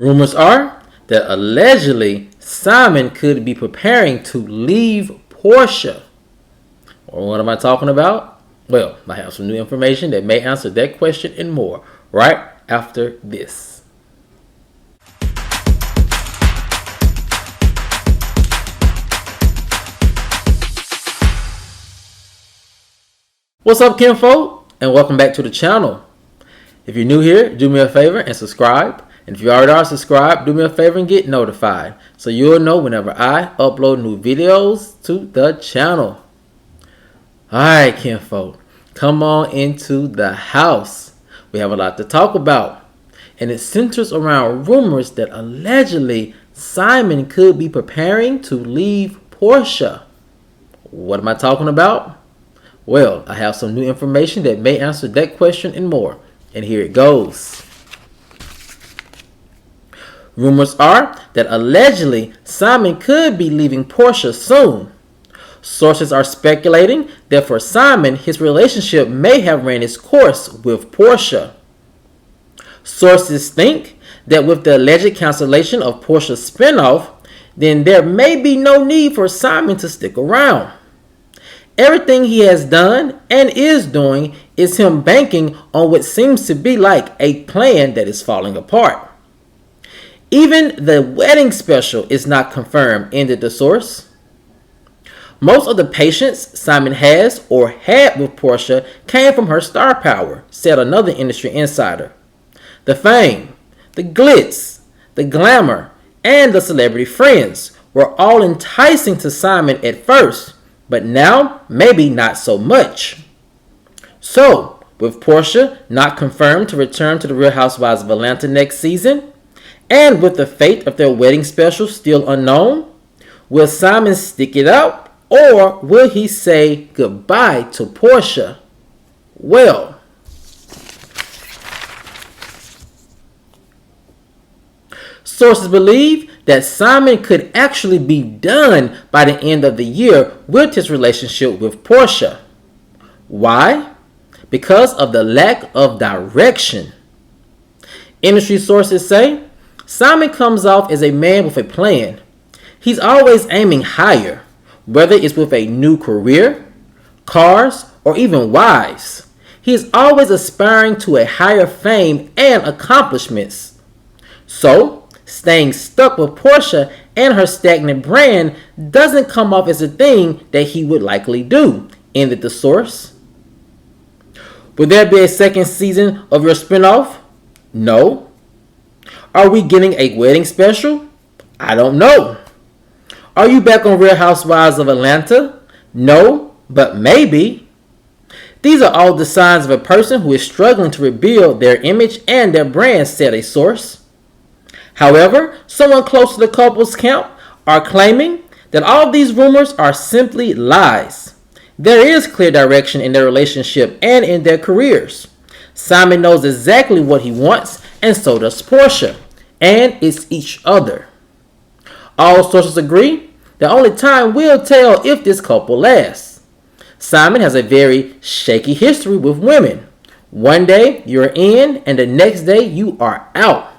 Rumors are that allegedly Simon could be preparing to leave Porsha. Or what am I talking about? Well, I have some new information that may answer that question and more right after this. What's up, kinfolk? And welcome back to the channel. If you're new here, do me a favor and subscribe. And if you already are subscribed, do me a favor and get notified so you'll know whenever I upload new videos to the channel. Alright, kinfolk, come on into the house. We have a lot to talk about. And it centers around rumors that allegedly Simon could be preparing to leave Porsha. What am I talking about? Well, I have some new information that may answer that question and more. And here it goes. Rumors are that allegedly Simon could be leaving Porsha soon. Sources are speculating that for Simon, his relationship may have ran its course with Porsha. Sources think that with the alleged cancellation of Porsha's spinoff, then there may be no need for Simon to stick around. Everything he has done and is doing is him banking on what seems to be like a plan that is falling apart. Even the wedding special is not confirmed, ended the source. Most of the patience Simon has or had with Porsha came from her star power, said another industry insider. The fame, the glitz, the glamour, and the celebrity friends were all enticing to Simon at first, but now maybe not so much. So, with Porsha not confirmed to return to the Real Housewives of Atlanta next season, and with the fate of their wedding special still unknown, will Simon stick it out or will he say goodbye to Porsha? Well, sources believe that Simon could actually be done by the end of the year with his relationship with Porsha. Why? Because of the lack of direction. Industry sources say Simon comes off as a man with a plan. He's always aiming higher, whether it's with a new career, cars, or even wives. He is always aspiring to a higher fame and accomplishments. So, staying stuck with Porsha and her stagnant brand doesn't come off as a thing that he would likely do, ended the source. Will there be a second season of your spinoff? No. Are we getting a wedding special? I don't know. Are you back on Real Housewives of Atlanta? No, but maybe. These are all the signs of a person who is struggling to rebuild their image and their brand, said a source. However, someone close to the couple's camp are claiming that all these rumors are simply lies. There is clear direction in their relationship and in their careers. Simon knows exactly what he wants, and so does Porsha, and it's each other. All sources agree that only time will tell if this couple lasts. Simon has a very shaky history with women. One day you're in, and the next day you are out.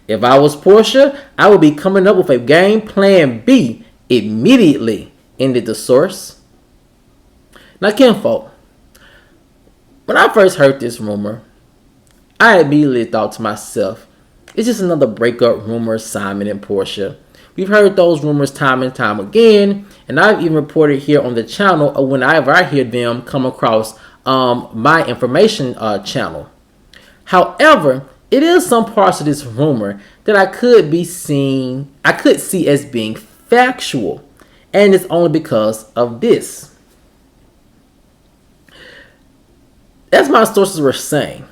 If I was Porsha, I would be coming up with a game plan B immediately, ended the source. Now, kinfolk, when I first heard this rumor, I immediately thought to myself, it's just another breakup rumor, Simon and Porsha. We've heard those rumors time and time again, and I've even reported here on the channel whenever I hear them come across my information channel. However, it is some parts of this rumor that I could see as being factual, and it's only because of this. As my sources were saying,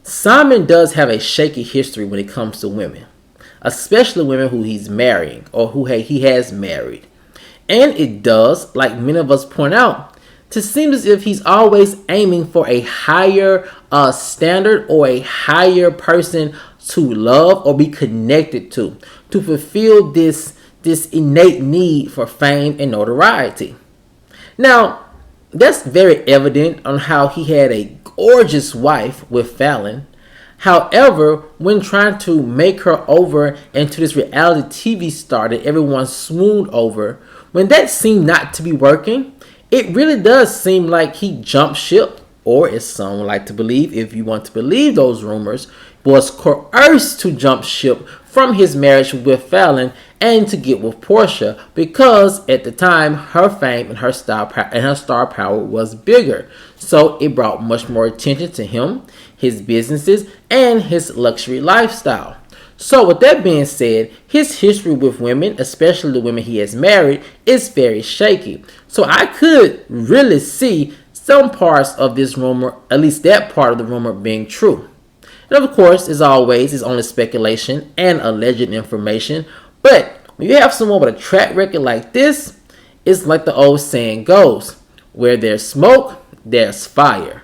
Simon does have a shaky history when it comes to women, especially women who he's marrying or who he has married. And it does, like many of us point out, to seem as if he's always aiming for a higher standard or a higher person to love or be connected to fulfill this innate need for fame and notoriety. Now, that's very evident on how he had a gorgeous wife with Fallon, However, when trying to make her over into this reality TV star that everyone swooned over, when that seemed not to be working, it really does seem like he jumped ship, or as some would like to believe, if you want to believe those rumors, was coerced to jump ship from his marriage with Fallon and to get with Porsha, because at the time her fame and her star power was bigger. So it brought much more attention to him, his businesses, and his luxury lifestyle. So with that being said, his history with women, especially the women he has married, is very shaky. So I could really see some parts of this rumor, at least that part of the rumor, being true. And of course, as always, it's only speculation and alleged information. But when you have someone with a track record like this, it's like the old saying goes, where there's smoke, there's fire.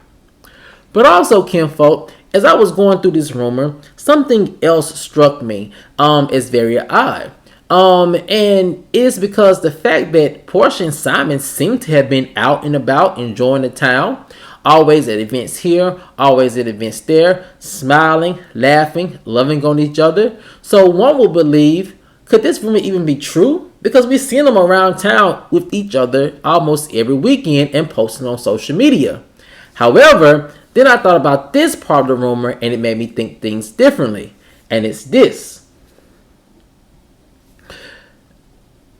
But also, kinfolk, as I was going through this rumor, something else struck me as very odd. And it's because the fact that Porsha and Simon seem to have been out and about enjoying the town, always at events here, always at events there, smiling, laughing, loving on each other. So one will believe, could this rumor even be true? Because we've seen them around town with each other almost every weekend and posting on social media. However, then I thought about this part of the rumor and it made me think things differently. And it's this.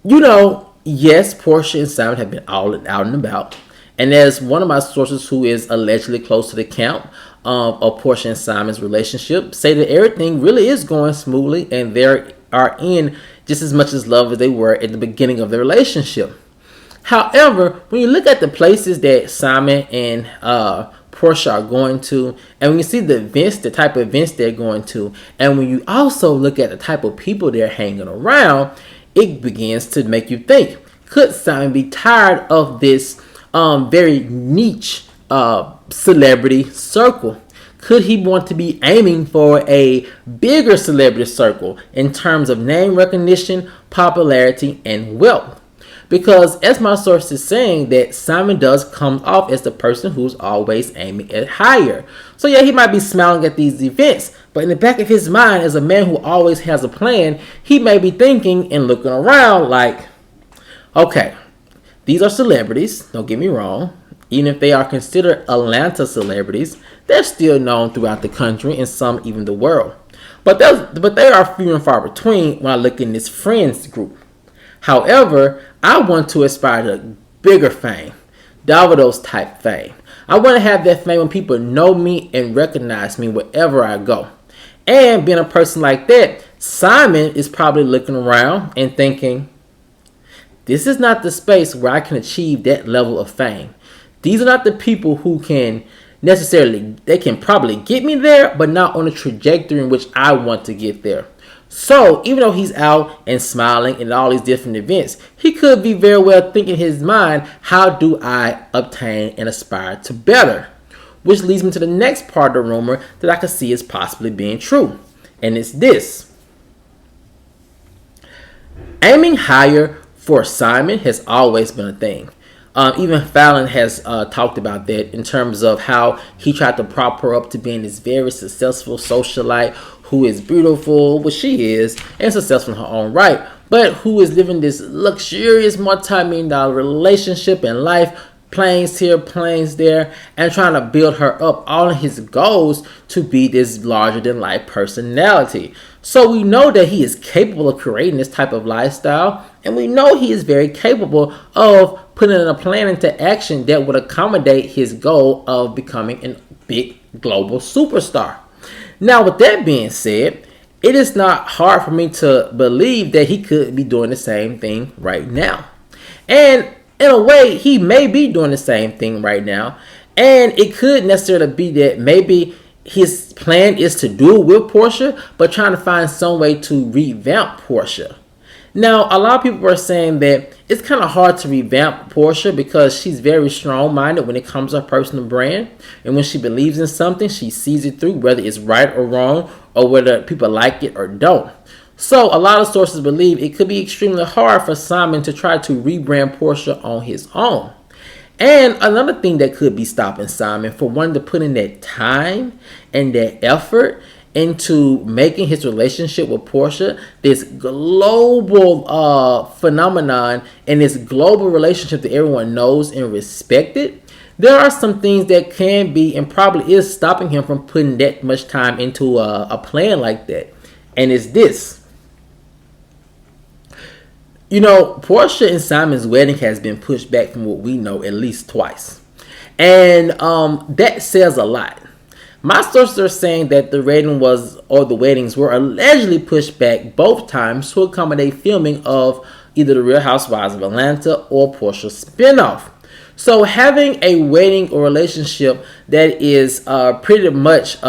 You know, yes, Porsha and Simon have been out and about. And there's one of my sources who is allegedly close to the camp of Porsha and Simon's relationship say that everything really is going smoothly and they are in just as much as love as they were at the beginning of the relationship. However, when you look at the places that Simon and Porsha are going to, and when you see the events, the type of events they're going to, and when you also look at the type of people they're hanging around, it begins to make you think, could Simon be tired of this very niche celebrity circle? Could he want to be aiming for a bigger celebrity circle in terms of name recognition, popularity, and wealth? Because as my source is saying, that Simon does come off as the person who's always aiming at higher. So yeah, he might be smiling at these events, but in the back of his mind, as a man who always has a plan, he may be thinking and looking around like, okay, these are celebrities, don't get me wrong. Even if they are considered Atlanta celebrities, they're still known throughout the country and some even the world. But they are few and far between when I look in this friends group. However, I want to aspire to bigger fame, Davido's type fame. I want to have that fame when people know me and recognize me wherever I go. And being a person like that, Simon is probably looking around and thinking, this is not the space where I can achieve that level of fame. These are not the people who can necessarily, they can probably get me there, but not on the trajectory in which I want to get there. So even though he's out and smiling in all these different events, he could be very well thinking in his mind, how do I obtain and aspire to better? Which leads me to the next part of the rumor that I could see as possibly being true. And it's this. Aiming higher for Simon has always been a thing. Even Fallon has talked about that in terms of how he tried to prop her up to being this very successful socialite who is beautiful, which she is, and successful in her own right, but who is living this luxurious multi-million-dollar relationship and life, planes here, planes there, and trying to build her up, all of his goals to be this larger-than-life personality. So we know that he is capable of creating this type of lifestyle, and we know he is very capable of putting a plan into action that would accommodate his goal of becoming a big global superstar. Now, with that being said, it is not hard for me to believe that he could be doing the same thing right now. And in a way, he may be doing the same thing right now. And it could necessarily be that maybe his plan is to do it with Porsha, but trying to find some way to revamp Porsha. Now, a lot of people are saying that it's kind of hard to revamp Porsha because she's very strong-minded when it comes to her personal brand. And when she believes in something, she sees it through, whether it's right or wrong, or whether people like it or don't. So a lot of sources believe it could be extremely hard for Simon to try to rebrand Porsha on his own. And another thing that could be stopping Simon from wanting to put in that time and that effort into making his relationship with Porsha this global phenomenon and this global relationship that everyone knows and respected, there are some things that can be and probably is stopping him from putting that much time into a plan like that. And it's this. You know, Porsha and Simon's wedding has been pushed back from what we know at least twice. And that says a lot. My sources are saying that the weddings were allegedly pushed back both times to accommodate filming of either the Real Housewives of Atlanta or Porsha's spinoff. So having a wedding or relationship that is pretty much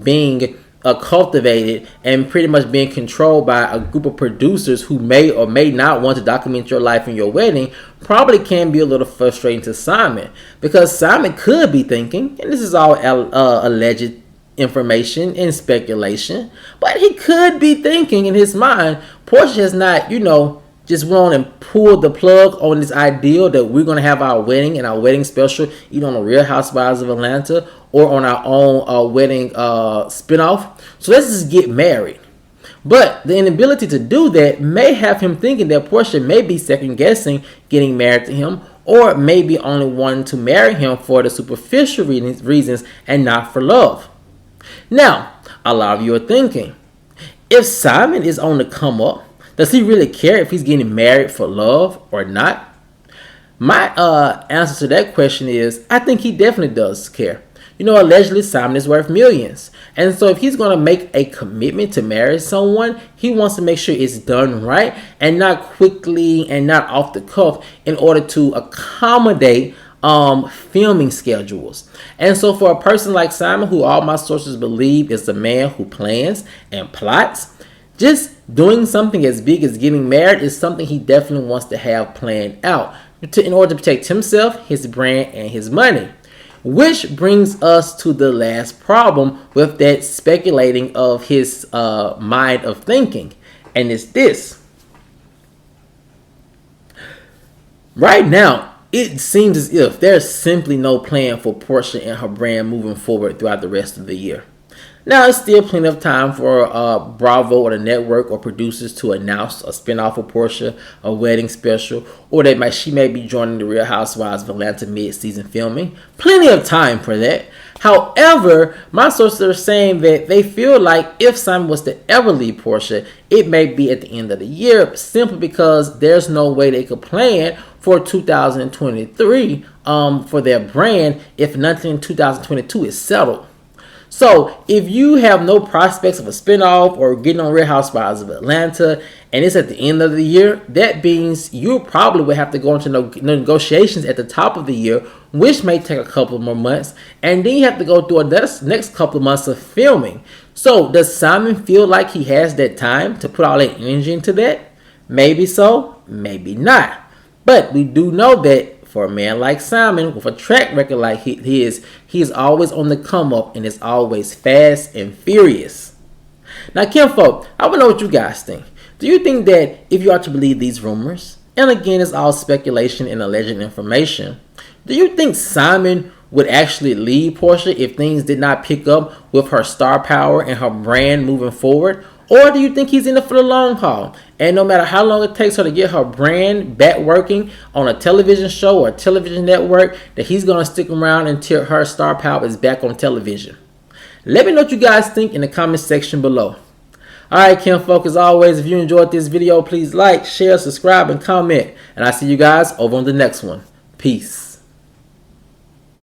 being cultivated and pretty much being controlled by a group of producers who may or may not want to document your life and your wedding probably can be a little frustrating to Simon, because Simon could be thinking, and this is all alleged information and speculation, but he could be thinking in his mind, Porsha has not, just went on and pulled the plug on this ideal that we're going to have our wedding and our wedding special either on the Real Housewives of Atlanta or on our own wedding spinoff. So let's just get married. But the inability to do that may have him thinking that Porsha may be second guessing getting married to him, or maybe only wanting to marry him for the superficial reasons and not for love. Now, a lot of you are thinking, if Simon is on the come up, does he really care if he's getting married for love or not? My answer to that question is, I think he definitely does care. Allegedly Simon is worth millions. And so if he's going to make a commitment to marry someone, he wants to make sure it's done right and not quickly and not off the cuff in order to accommodate filming schedules. And so for a person like Simon, who all my sources believe is the man who plans and plots, just doing something as big as getting married is something he definitely wants to have planned out in order to protect himself, his brand, and his money. Which brings us to the last problem with that speculating of his mind of thinking. And it's this. Right now, it seems as if there's simply no plan for Porsha and her brand moving forward throughout the rest of the year. Now, it's still plenty of time for Bravo or the network or producers to announce a spinoff of Porsha, a wedding special, or she may be joining the Real Housewives of Atlanta mid-season filming. Plenty of time for that. However, my sources are saying that they feel like if Simon was to ever leave Porsha, it may be at the end of the year, simply because there's no way they could plan for 2023 for their brand if nothing in 2022 is settled. So if you have no prospects of a spinoff or getting on Real Housewives of Atlanta and it's at the end of the year, that means you probably would have to go into negotiations at the top of the year, which may take a couple more months, and then you have to go through a next couple of months of filming. So does Simon feel like he has that time to put all that energy into that? Maybe so, maybe not. But we do know that for a man like Simon, with a track record like his, he's always on the come up and is always fast and furious. Now, Kinfolk, I want to know what you guys think. Do you think that if you are to believe these rumors, and again, it's all speculation and alleged information, do you think Simon would actually leave Porsha if things did not pick up with her star power and her brand moving forward? Or do you think he's in it for the long haul? And no matter how long it takes her to get her brand back working on a television show or a television network, that he's going to stick around until her star power is back on television. Let me know what you guys think in the comment section below. Alright, Kinfolk, as always, if you enjoyed this video, please like, share, subscribe, and comment. And I'll see you guys over on the next one. Peace.